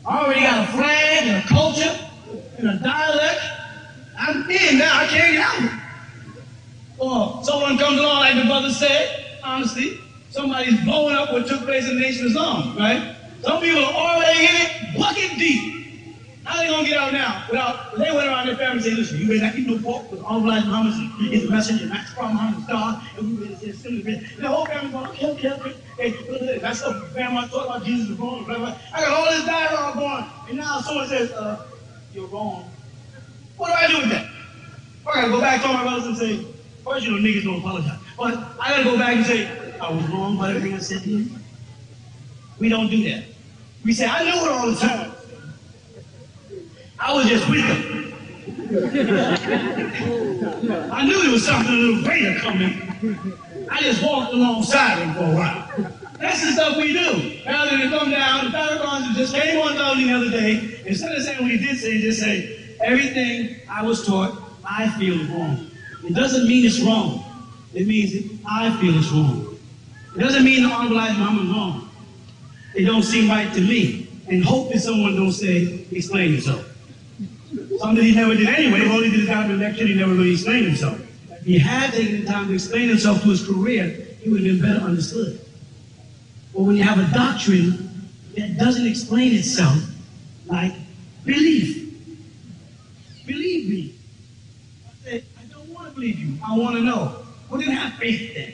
I already got a flag and a culture and a dialect. I'm in now, I can't get out. Or someone comes along, like the brother said, honestly, somebody's blowing up what took place in the Nation of Islam, right? Some people are already in it, bucket deep. How are they going to get out now? They went around their family and said, listen, you better not eat no pork because Almighty Muhammad is the messenger, not the prophet Muhammad's God, and we better say simply, and the whole family's going, okay. Hey, that's the family talk about Jesus is wrong, blah, blah. I got all this dialogue going, and now someone says, you're wrong. What do I do with that? I got to go back to my brothers and say, first, you know, niggas don't apologize. But I got to go back and say, I was wrong about everything I said to you. We don't do that. We say, I knew it all the time. I was just with them. I knew there was something a little greater coming. I just walked alongside them for a while. That's the stuff we do. Rather than come down, the Paragons just came on telling the other day, instead of saying what he did say, just say, everything I was taught, I feel is wrong. It doesn't mean it's wrong. It means that I feel it's wrong. It doesn't mean the Honorable Muhammad is wrong. It don't seem right to me. And hope that someone don't say, explain yourself. Something he never did anyway. All he did is got to lecture, he never really explained himself. If he had taken the time to explain himself to his career, he would have been better understood. But when you have a doctrine that doesn't explain itself, like belief. Believe me. I said, I don't want to believe you. I want to know. Well, then have faith then.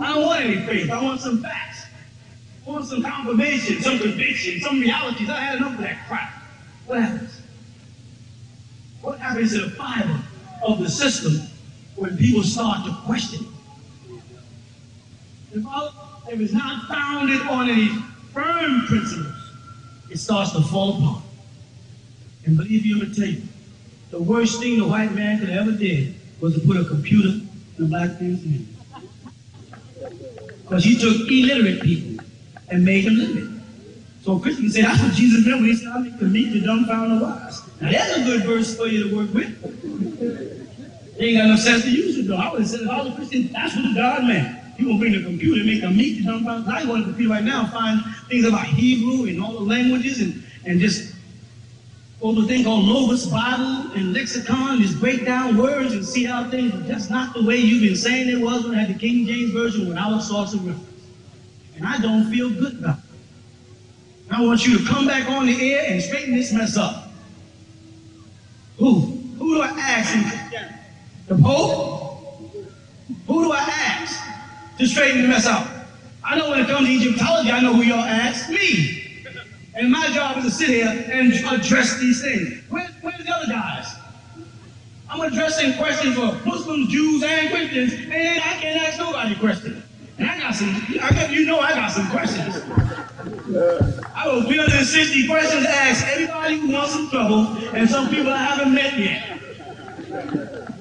I don't want any faith. I want some facts. I want some confirmation, some conviction, some realities. I had enough of that crap. What happens? What happens to the fiber of the system when people start to question it? If it's not founded on any firm principles, it starts to fall apart. And believe you, I'm going to tell you, the worst thing the white man could ever did was to put a computer in a black man's hand. Because he took illiterate people and made them literate. So Christians say that's what Jesus meant when he said, I make the meek, the dumbfounded, the wise. Now that's a good verse for you to work with. They ain't got no sense to use it though. I would have said if I was a Christian, that's what God meant. You gonna bring the computer and make the meek, the dumbfounded. I go on the computer right now and find things about Hebrew and all the languages and just go to a thing called Logos Bible and lexicon, just break down words and see how things are just not the way you've been saying it was when I had the King James Version without source of reference. And I don't feel good about it. I want you to come back on the air and straighten this mess up. Who? Who do I ask in Christianity? The Pope? Who do I ask to straighten the mess out? I know when it comes to Egyptology, I know who y'all ask. Me. And my job is to sit here and address these things. Where's the other guys? I'm addressing questions for Muslims, Jews, and Christians, and I can't ask nobody questions. And I got some questions. I got 360 questions to ask everybody who wants some trouble and some people I haven't met yet.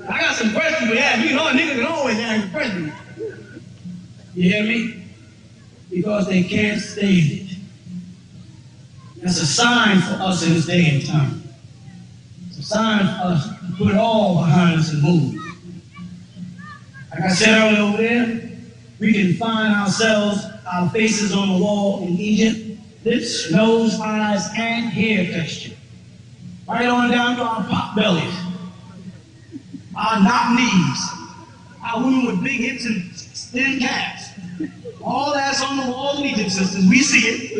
I got some questions to ask. You know, a nigga can always ask a question. You hear me? Because they can't stage it. That's a sign for us in this day and time. It's a sign for us to put it all behind us and move. Like I said earlier over there, we can find ourselves, our faces on the wall in Egypt, lips, nose, eyes, and hair texture. Right on down to our pot bellies, our knock knees, our women with big hips and thin calves. All that's on the wall in Egypt, sisters. We see it.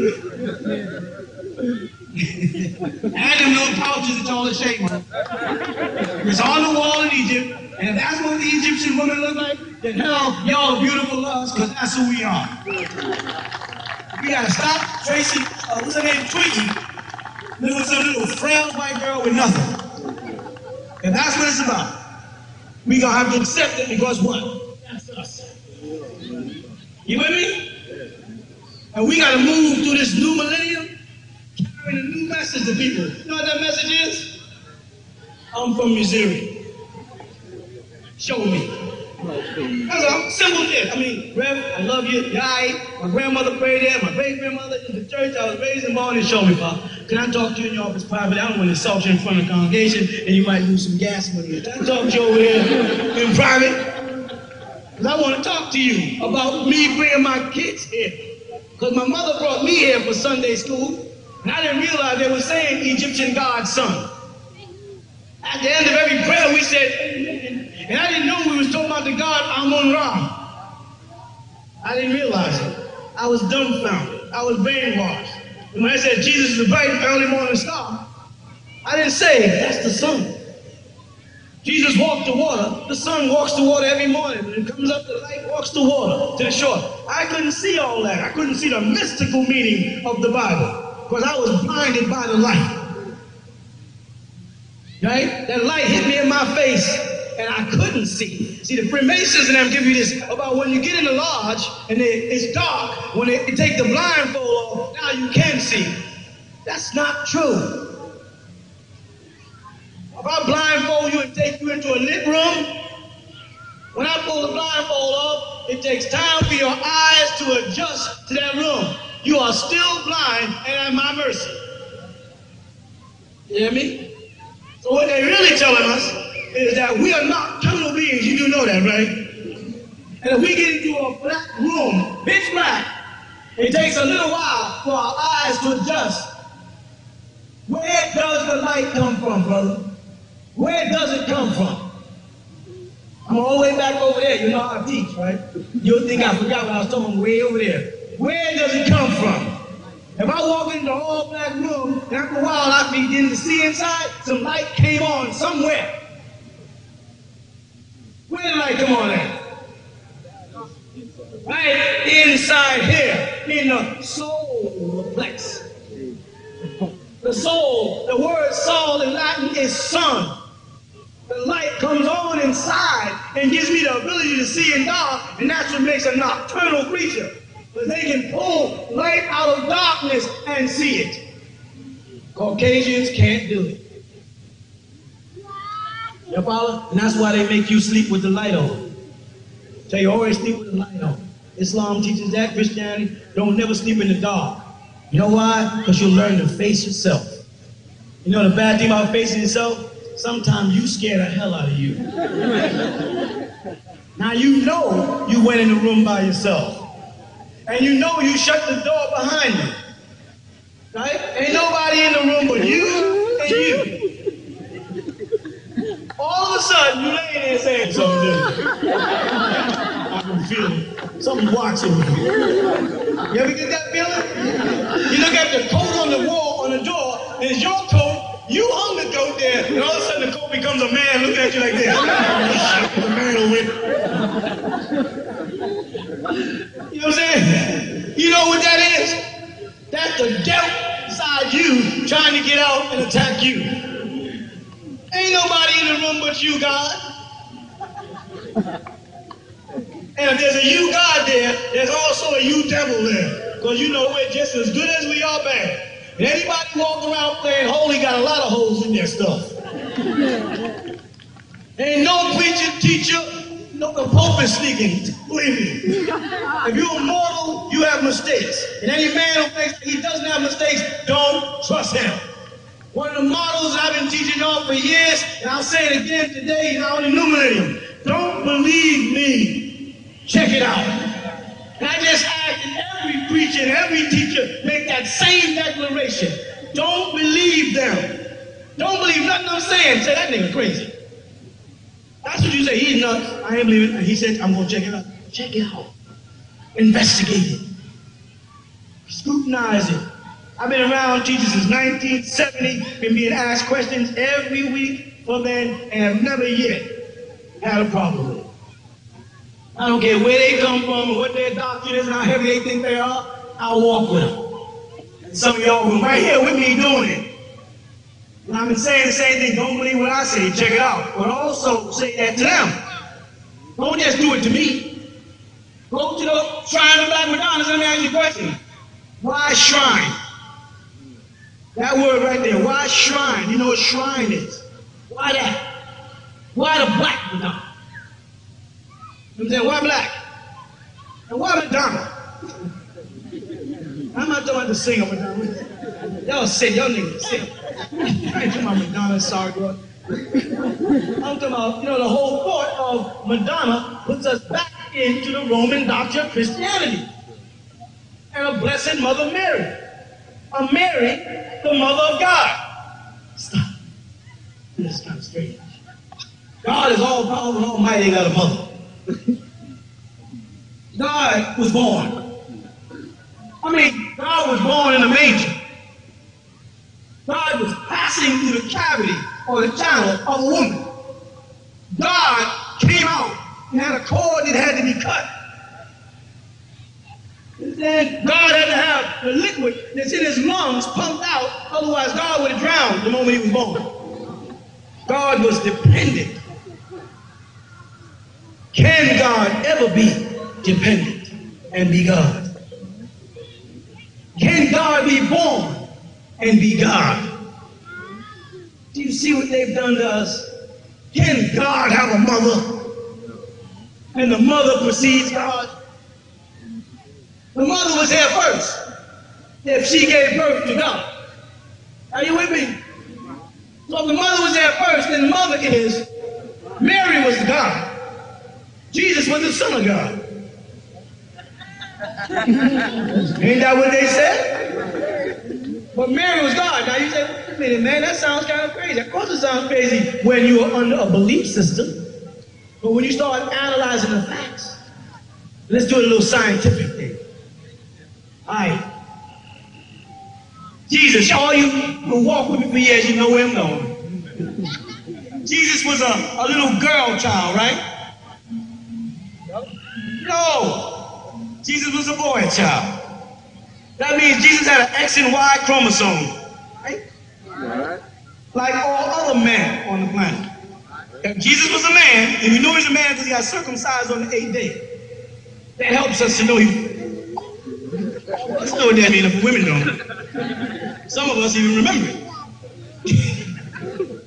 And them little pouches that y'all are shaking. It's on the wall in Egypt, and if that's what the Egyptian women look like, then hell, y'all are beautiful loves, because that's who we are. We gotta stop tracing, what's her name, Twiggy, living some little frail white girl with nothing. And that's what it's about. We gonna have to accept it because what? That's us. You with me? And we gotta move through this new millennium, carrying a new message to people. You know what that message is? I'm from Missouri. Show me. That's a simple thing. I mean, Rev, I love you. Yai, my grandmother prayed there. My great-grandmother in the church. I was raised and born in. Show me, Pop. Can I talk to you in your office privately? I don't want to insult you in front of the congregation, and you might lose some gas money. Can I talk to you over there in private? Because I want to talk to you about me bringing my kids here. Because my mother brought me here for Sunday school, and I didn't realize they were saying Egyptian God's son. At the end of every prayer, we said, amen. And I didn't know we was talking about the God Amun-Ra. I didn't realize it. I was dumbfounded. I was brainwashed. And when I said Jesus is the bright and early morning star, I didn't say that's the sun. Jesus walked the water. The sun walks the water every morning. When it comes up, the light walks the water to the shore. I couldn't see all that. I couldn't see the mystical meaning of the Bible because I was blinded by the light. Right? That light hit me in my face and I couldn't see. See, the Freemasons and them give you this about when you get in the lodge and it's dark, when they take the blindfold off, now you can see. That's not true. If I blindfold you and take you into a lit room, when I pull the blindfold off, it takes time for your eyes to adjust to that room. You are still blind and at my mercy. You hear me? So what they're really telling us is that we are nocturnal beings. You do know that, right? And if we get into a black room, pitch black, it takes a little while for our eyes to adjust. Where does the light come from, brother? Where does it come from? I'm all the way back over there. You know how I teach, right? You'll think I forgot what I was talking way over there. Where does it come from? If I walk into the all-black room, and after a while I begin to see inside, some light came on somewhere. Where did the light come on at? Right inside here, in the soul plex. The soul, the word soul in Latin is sun. The light comes on inside and gives me the ability to see in dark, and that's what makes a nocturnal creature. Because they can pull light out of darkness and see it. Caucasians can't do it. You follow? And that's why they make you sleep with the light on. Tell you always sleep with the light on. Islam teaches that. Christianity, don't never sleep in the dark. You know why? Because you'll learn to face yourself. You know the bad thing about facing yourself? Sometimes you scare the hell out of you. Now you know you went in the room by yourself. And you know you shut the door behind you. Right? Ain't nobody in the room but you and you. All of a sudden, you lay there saying something different. I can feel it. Something's watching me. You ever get that feeling? You look at the coat on the wall, on the door, and it's your coat. You hung the coat there, and all of a sudden the coat becomes a man looking at you like this. The man will win. You know what I'm saying? You know what that is? That's the devil inside you trying to get out and attack you. Ain't nobody in the room but you, God. And if there's a you God there, there's also a you devil there. Because you know we're just as good as we are bad. And anybody walking around playing holy got a lot of holes in their stuff. Ain't no preacher, teacher, no, the Pope is sneaking. Believe me. If you're mortal, you have mistakes. And any man who thinks he doesn't have mistakes, don't trust him. One of the models I've been teaching on for years, and I'll say it again today, and I'll enumerate them. Don't believe me. Check it out. And I just ask that every preacher and every teacher make that same declaration. Don't believe them. Don't believe nothing I'm saying. Say, that nigga crazy. That's what you say. He's nuts. I ain't believing it. And he said, I'm going to check it out. Check it out. Investigate it. Scrutinize it. I've been around teachers since 1970, been being asked questions every week for men, and have never yet had a problem with it. I don't care where they come from, or what their doctrine is, and how heavy they think they are, I'll walk with them. And some of y'all were right here with me doing it. And I've been saying the same thing. Don't believe what I say. Check it out. But also say that to them. Don't just do it to me. Go to the shrine of Black Madonna. Let me ask you a question. Why shrine? That word right there. Why shrine? You know what shrine is. Why that? Why the Black Madonna? You know what I'm saying? Why black? And why Madonna? I'm not talking about the singer Madonna. Y'all sing, y'all niggas sing. I ain't talking about Madonna, sorry, bro. I'm talking about, the whole thought of Madonna puts us back into the Roman doctrine of Christianity. And and a blessed Mother Mary. A Mary, the Mother of God. Stop. This is kind of strange. God is all powerful and almighty, got a mother. God was born. God was born in a manger. God was passing through the cavity or the channel of a woman. God came out and had a cord that had to be cut. Then God had to have the liquid that's in his lungs pumped out, otherwise God would have drowned the moment he was born. God was dependent. Can God ever be dependent and be God? Can God be born and be God? Do you see what they've done to us? Can God have a mother and the mother precedes God? The mother was there first if she gave birth to God. Are you with me? So if the mother was there first, then the mother is, Mary was God. Jesus was the Son of God. Ain't that what they said? But Mary was God. Now you say, wait a minute, man, that sounds kind of crazy. Of course it sounds crazy when you are under a belief system. But when you start analyzing the facts, let's do a little scientific thing. All right. Jesus, all you who walk with me for years, you know where I'm going. Jesus was a little girl child, right? No. Jesus was a boy child. That means Jesus had an X and Y chromosome, right? Like all other men on the planet. If Jesus was a man, and we know he's a man because he got circumcised on the 8th day. That helps us to know he. Let's know what that means if women don't. Some of us even remember it.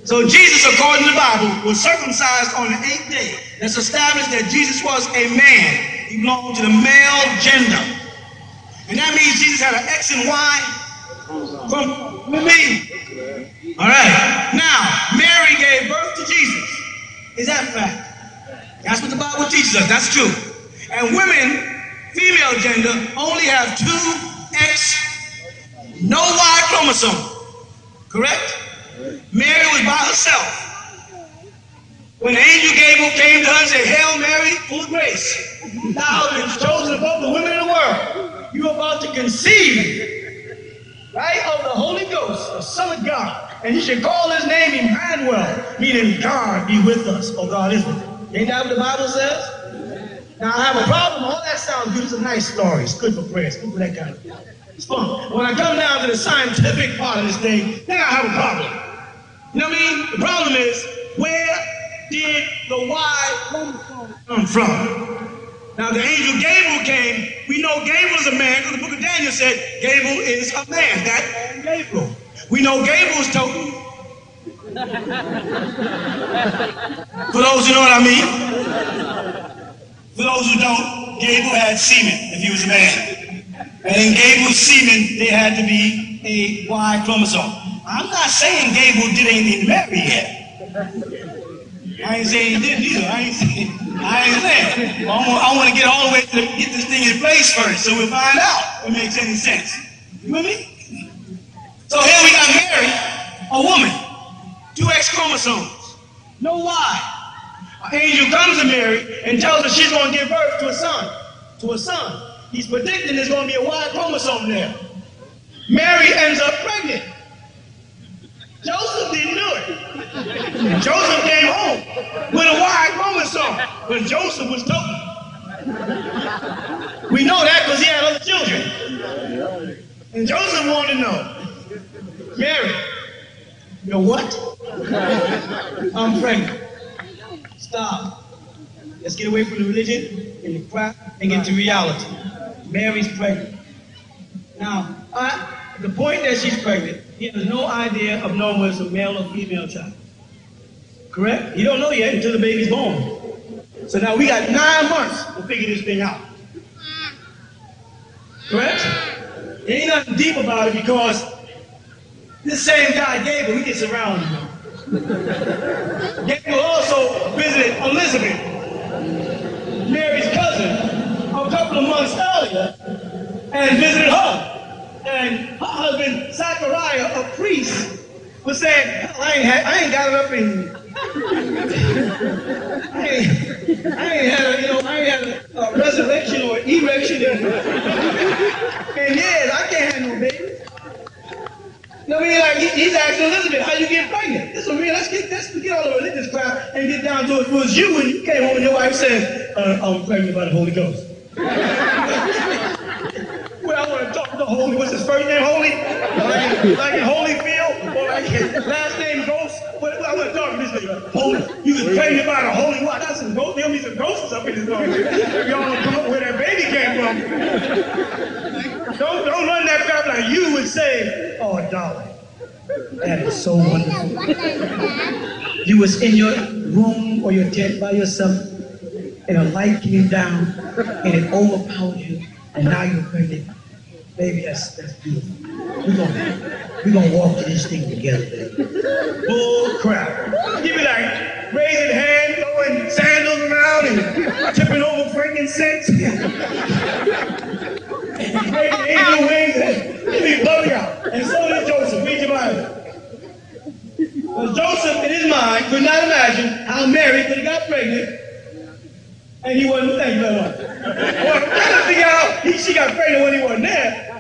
So Jesus, according to the Bible, was circumcised on the 8th day. That's established that Jesus was a man. He belonged to the male gender. And that means Jesus had an X and Y from me. All right. Now, Mary gave birth to Jesus. Is that fact? That's what the Bible teaches us. That's true. And women, female gender, only have 2 X, no Y chromosome. Correct? Mary was by herself. When the angel Gabriel came to her and said, Hail Mary, full of grace, thou art chosen above the women in the world. You are about to conceive, right, of the Holy Ghost, the Son of God. And you should call his name Emmanuel, meaning God be with us, or God is with us. Ain't that what the Bible says? Now I have a problem. All that sounds good. It's a nice story. It's good for prayer. It's good for that kind of thing. It's fun. When I come down to the scientific part of this thing, then I have a problem. You know what I mean? The problem is, where did the Y chromosome come from? Now the angel Gabriel came. We know Gabriel is a man because the book of Daniel said Gabriel is a man. That man Gabriel. We know Gabriel's token. For those who know what I mean. For those who don't, Gabriel had semen if he was a man. And in Gabriel's semen, there had to be a Y chromosome. I'm not saying Gabriel did anything to Mary yet. I ain't saying he didn't either. I ain't saying. I want to get all the way to get this thing in place first, so we'll find out if it makes any sense. You with me? So here we got Mary, a woman, 2 X chromosomes, no Y. An angel comes to Mary and tells her she's going to give birth to a son. To a son. He's predicting there's going to be a Y chromosome there. Mary ends up pregnant. Joseph didn't do it. Joseph came home with a Y chromosome, but Joseph was token. We know that because he had other children. And Joseph wanted to know, Mary, you know what? I'm pregnant. Stop. Let's get away from the religion and the crap and get to reality. Mary's pregnant. Now, the point that she's pregnant, he has no idea of knowing whether it's a male or female child. Correct? You don't know yet until the baby's born. So now we got 9 months to figure this thing out. Correct? There ain't nothing deep about it because this same guy, Gabriel, he gets around him. Gabriel also visited Elizabeth, Mary's cousin, a couple of months earlier, and visited her. And her husband, Zachariah, a priest, was saying, I ain't got it up in me. I ain't had a resurrection or erection in years. I can't have no baby. You know what I mean? Like he's asking Elizabeth, how you get pregnant? Let's forget all the religious crap and get down to it. If it was you and you came home and your wife said, I'm pregnant by the Holy Ghost. Well, I want to talk to the Holy. What's his first name? Holy? Like in Holyfield? Or like his last name Ghost? Well, I want to talk to this nigga. Holy. You was pregnant by the Holy what? That's some ghost. There'll be some ghosts up in this room. Y'all don't come up where that baby came from. Don't run that crap like you would say, oh, darling, that is so wonderful. You was in your room or your tent by yourself, and a light came down, and it overpowered you, and now you're pregnant. Baby, that's beautiful. We're gonna walk through this thing together, baby. Bull crap. You be like raising hands, throwing sandals around, and tipping over frankincense. And breaking angel wings, and you be bugging out. And so did Joseph. Read your Bible. Well, Joseph, in his mind, could not imagine how Mary could have got pregnant, and he wasn't thinking about it. Well, I couldn't figure out she got pregnant when he wasn't there.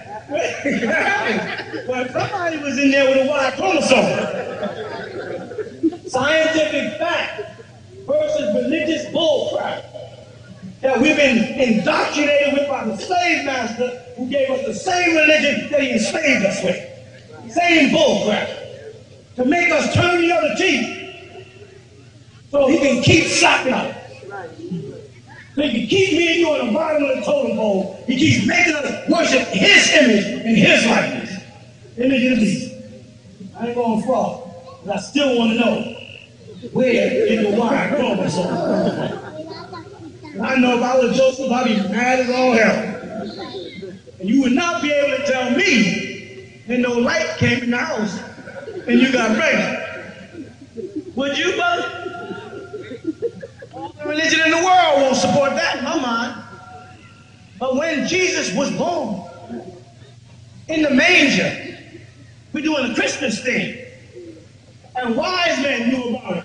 But somebody was in there with a Y chromosome. Scientific fact versus religious bullcrap that we've been indoctrinated with by the slave master who gave us the same religion that he enslaved us with. Same bullcrap. To make us turn the other cheek so he can keep slapping us. So he can keep me and you on the bottom of the totem pole. He keeps making us worship his image and his likeness. Image of the beast. I ain't going to fraud, but I still want to know where in the Y chromosome. I know if I was Joseph, I'd be mad as all hell. And you would not be able to tell me that no light came in the house and you got pregnant. Would you, brother? All the religion in the world won't support that in my mind. But when Jesus was born in the manger, we're doing a Christmas thing. And wise men knew about it.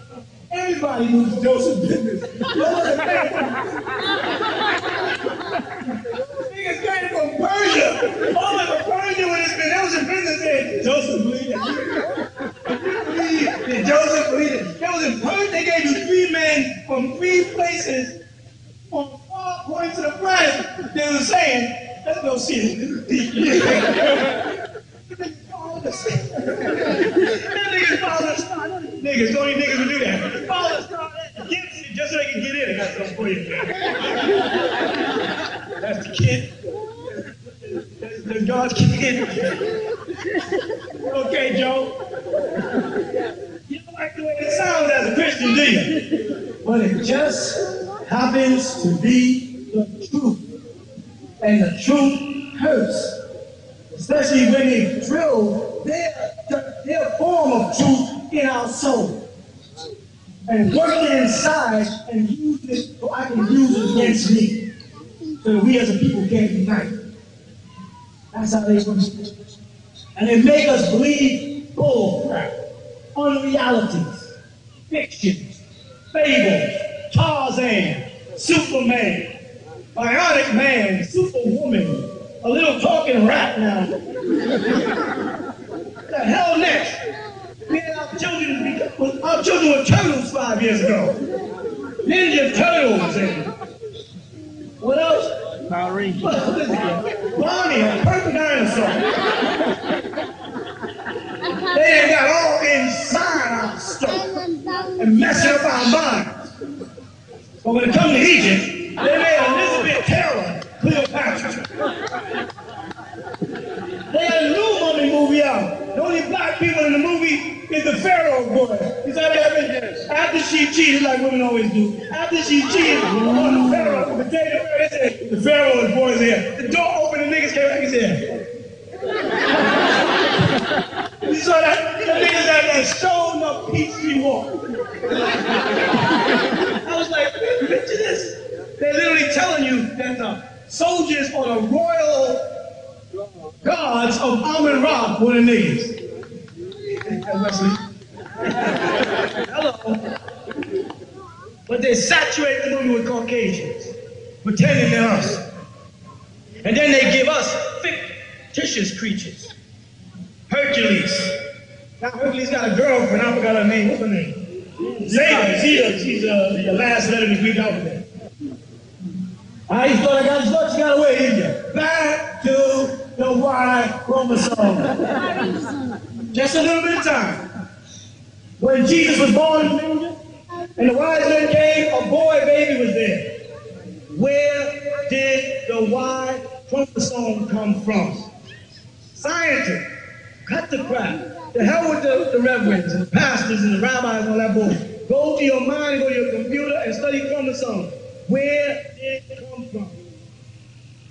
Everybody knew Joseph's business. Niggas came from Persia. All of Persia when it's been, that was in business there. Joseph believed it. Joseph believed it. That was in Persia. They gave you 3 men from 3 places on 4 points of the planet. They were saying, let's go see it. Niggas, only niggas would do that. Follow the star against it just so they can get in. That's what's for you. That's the kid. That's God's kid. Okay, Joe. You don't like the way it sounds as a Christian, do you? But it just happens to be the truth. And the truth hurts. Especially when they drill their form of truth in our soul. And work it inside and use it so I can use it against me. So that we as a people can't unite. That's how they work. And they make us believe bull crap, unrealities, fictions, fables, Tarzan, Superman, Bionic Man, Superwoman, a little talking rat now. The hell next? We had our children were turtles 5 years ago. Ninja Turtles and what else? Power Rangers. Bonnie, a purple dinosaur. They ain't got all inside our stuff and messing up our minds. But when it comes to Egypt, they made Elizabeth Taylor Cleopatra. They had a new mummy movie out. The only black people in the movie is the Pharaoh boy. Is that what happened? After she cheated, like women always do, after she cheated on the Pharaoh, the day they said, the Pharaoh's boy's here. The door opened, the niggas came back and said, you saw that? The niggas had that stone up Peachtree Walk. I was like, picture this. They're literally telling you that the soldiers on a royal Atum-Re, one of the niggas. Wesley. Hello. But they saturate the movie with Caucasians, pretending they're us. And then they give us fictitious creatures. Hercules. Now Hercules got a girlfriend, I forgot her name. What's her name? Zeta. She's the last letter in the Greek alphabet. You thought she got away, didn't you? Back to the Y chromosome. Just a little bit of time. When Jesus was born in the manger, and the wise men came, a boy baby was there. Where did the Y chromosome come from? Scientists, cut the crap. The hell with the reverends and the pastors and the rabbis and all that bullshit. Go to your mind, go to your computer and study chromosomes. Where did it come from?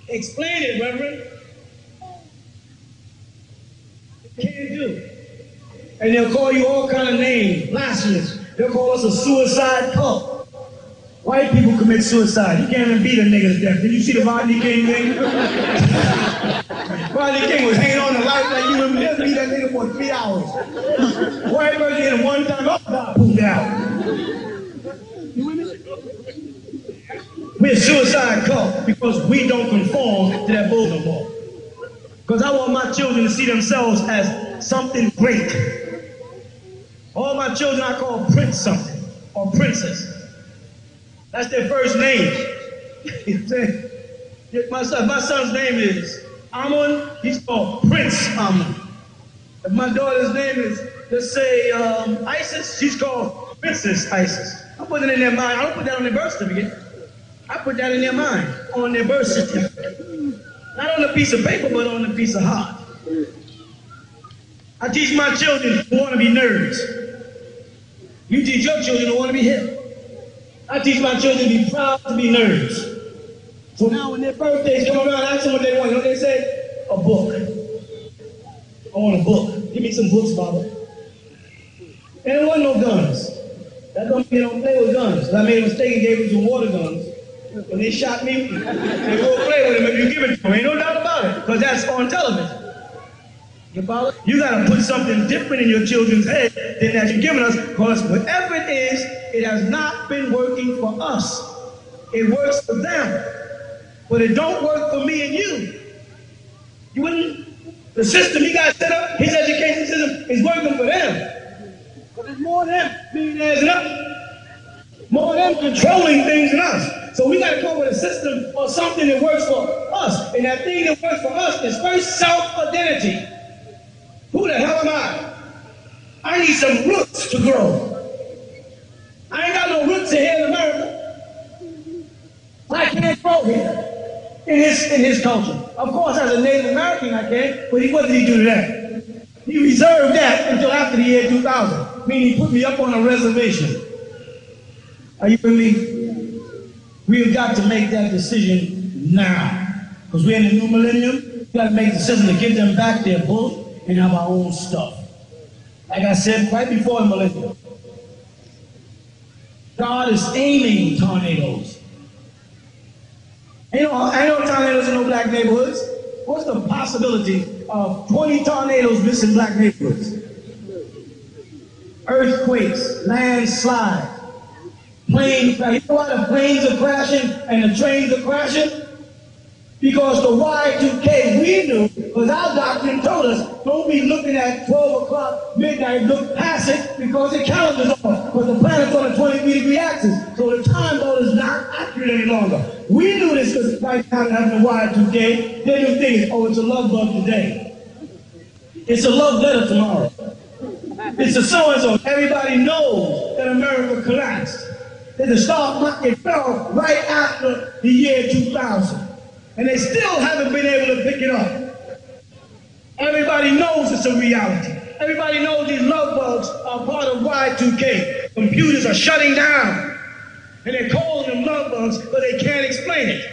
Explain it, Reverend. They can't do it. And they'll call you all kind of names, blasphemous. They'll call us a suicide cult. White people commit suicide. You can't even beat a nigga to death. Did you see the Rodney King thing? Rodney King was hanging on to life like you would just beat that nigga for 3 hours. White person hit him one time, oh, God, pooped out. You with me? We're a suicide cult because we don't conform to that bull no more. Because I want my children to see themselves as something great. All my children I call Prince something or Princess. That's their first name. my son's name is Amun, he's called Prince Amun. If my daughter's name is, let's say, Isis, she's called Princess Isis. I put it in their mind. I don't put that on their birth certificate. I put that in their mind, on their birth certificate. Not on a piece of paper, but on a piece of heart. I teach my children who want to be nerds. You teach your children who want to be hip. I teach my children to be proud to be nerds. So now when their birthdays come around, I ask them what they want. You know what they say? A book. I want a book. Give me some books, Baba. And there wasn't no guns. That don't mean they don't play with guns. I made a mistake and gave them some water guns. When they shot me, they go play with them if you give it to them. Ain't no doubt about it, because that's on television. You follow? You got to put something different in your children's head than that you're giving us, because whatever it is, it has not been working for us. It works for them, but it don't work for me and you. You wouldn't? The system he got set up, his education system, is working for them. But there's more of them millionaires than us. More of them controlling things than us. So we got to come up with a system or something that works for us. And that thing that works for us is first self-identity. Who the hell am I? I need some roots to grow. I ain't got no roots here in America. I can't grow here in his culture. Of course, as a Native American I can, but what did he do to that? He reserved that until after the year 2000. Meaning he put me up on a reservation. Are you with me? We've got to make that decision now. Because we're in the new millennium, we've got to make the decision to give them back their book and have our own stuff. Like I said, right before the millennium, God is aiming tornadoes. Ain't no tornadoes in no black neighborhoods. What's the possibility of 20 tornadoes missing black neighborhoods? Earthquakes, landslides. Planes, now you know why the planes are crashing and the trains are crashing? Because the Y2K we knew, because our doctrine told us, don't be looking at 12 o'clock midnight, look past it because the calendar's off, because the planet's on a 23-degree axis. So the time zone is not accurate any longer. We knew this because right now having the Y2K, they didn't think, oh, it's a love bug today. It's a love letter tomorrow. It's a so-and-so. Everybody knows that America collapsed. That the stock market fell right after the year 2000. And they still haven't been able to pick it up. Everybody knows it's a reality. Everybody knows these love bugs are part of Y2K. Computers are shutting down. And they're calling them love bugs, but they can't explain it.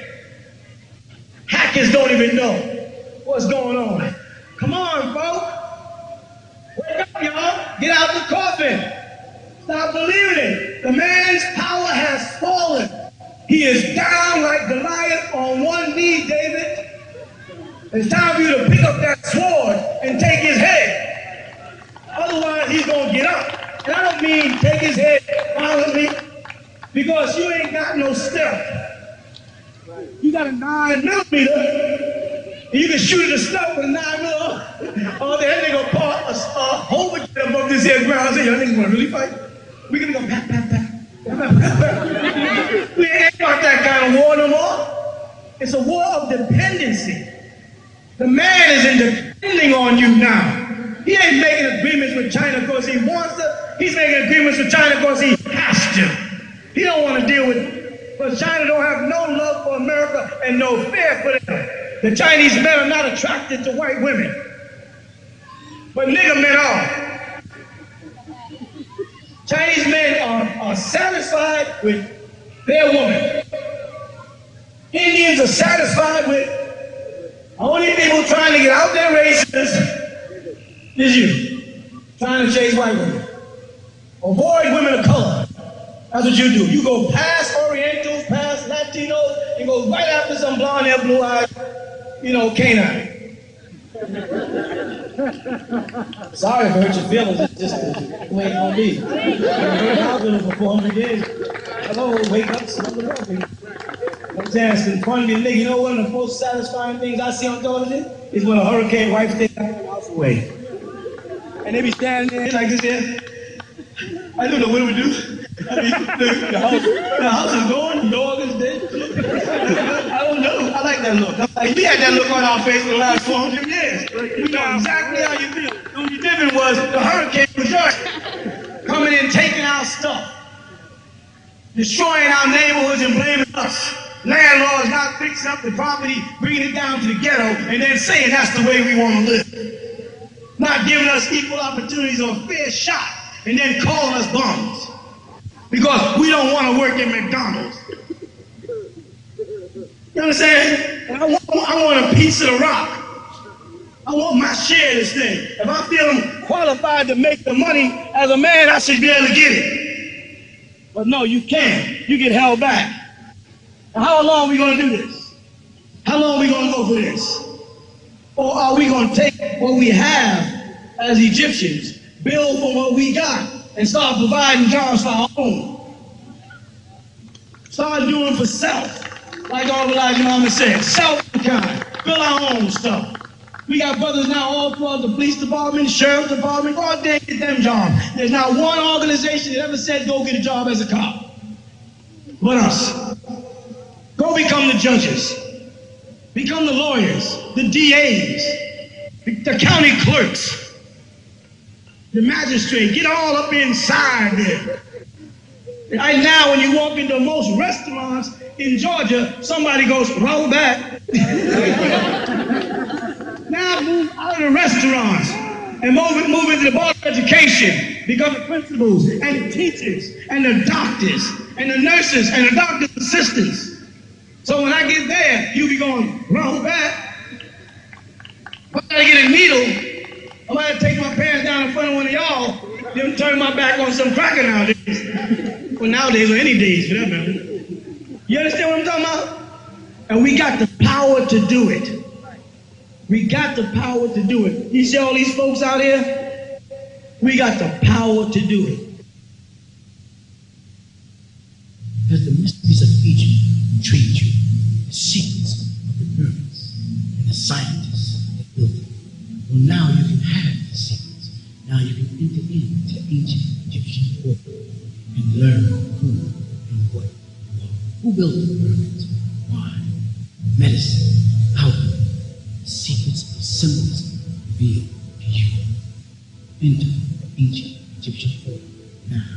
Hackers don't even know what's going on. Come on, folks. Wake up, y'all. Get out the coffin. Stop believing it. The man's power has fallen. He is down like Goliath on one knee, David. It's time for you to pick up that sword and take his head. Otherwise, he's going to get up. And I don't mean take his head violently, because you ain't got no step. You got a 9mm, and you can shoot at a stuff with a 9mm. Oh, that nigga part a hole above this here ground. I say, y'all niggas want to really fight? We gonna go pat, pat, pat. We ain't got that kind of war no more. It's a war of dependency. The man is depending on you now. He ain't making agreements with China because he wants to. He's making agreements with China because he has to. He don't want to deal with it. But China don't have no love for America and no fear for them. The Chinese men are not attracted to white women. But nigger men are. Chinese men are satisfied with their woman. Indians are satisfied with only people trying to get out their races is you. Trying to chase white women. Avoid women of color. That's what you do. You go past Orientals, past Latinos, and go right after some blonde-haired, blue-eyed, canine. Sorry if I hurt your feelings. It's just the way it's gonna be. I've been for 400 years. Hello, wake up, smell the coffee. I'm saying it's funny to nigga. You know one of the most satisfying things I see on television is when a hurricane wipes their house away, and they be standing there like this here. I don't know what do we do. I mean, the house is going, the dog is dead. I don't know. I like that look. We had that look on our face for the last 400 years. We know exactly how you feel. The only difference was the hurricane was just coming in, taking our stuff, destroying our neighborhoods and blaming us. Landlords not fixing up the property, bringing it down to the ghetto, and then saying that's the way we want to live. Not giving us equal opportunities or a fair shot, and then calling us bums. Because we don't want to work in McDonald's. You understand? And I want a piece of the rock. I want my share of this thing. If I feel I'm qualified to make the money as a man, I should be able to get it. But no, you can't. You get held back. Now, how long are we going to do this? How long are we going to go for this? Or are we going to take what we have as Egyptians, build from what we got, and start providing jobs for our own? Start doing for self. Like all Elijah Muhammad said, self-kind. Build our own stuff. We got brothers now all throughout the police department, sheriff's department. Go out there and get them jobs. There's not one organization that ever said go get a job as a cop. But us. Go become the judges. Become the lawyers, the DAs, the county clerks, the magistrate. Get all up inside there. Right now, when you walk into most restaurants in Georgia, somebody goes, roll back. Now move out of the restaurants and move into the board of education. Become the principals and the teachers and the doctors and the nurses and the doctor's assistants. So when I get there, you be going, roll back. If I gotta get a needle, I might take my pants down in front of one of y'all, then turn my back on some cracker nowadays. Well, nowadays or any days for that matter. You understand what I'm talking about? And we got the power to do it. We got the power to do it. You see all these folks out here? We got the power to do it. Because the mysteries of Egypt intrigued you, the secrets of the pyramids and the scientists that built them. Well, now you can have the secrets. Now you can enter into ancient Egyptian order and learn who and what you are. Who built the pyramids? Why? Medicine, alchemy, the secrets of symbolism revealed to you. Enter the ancient Egyptian order now.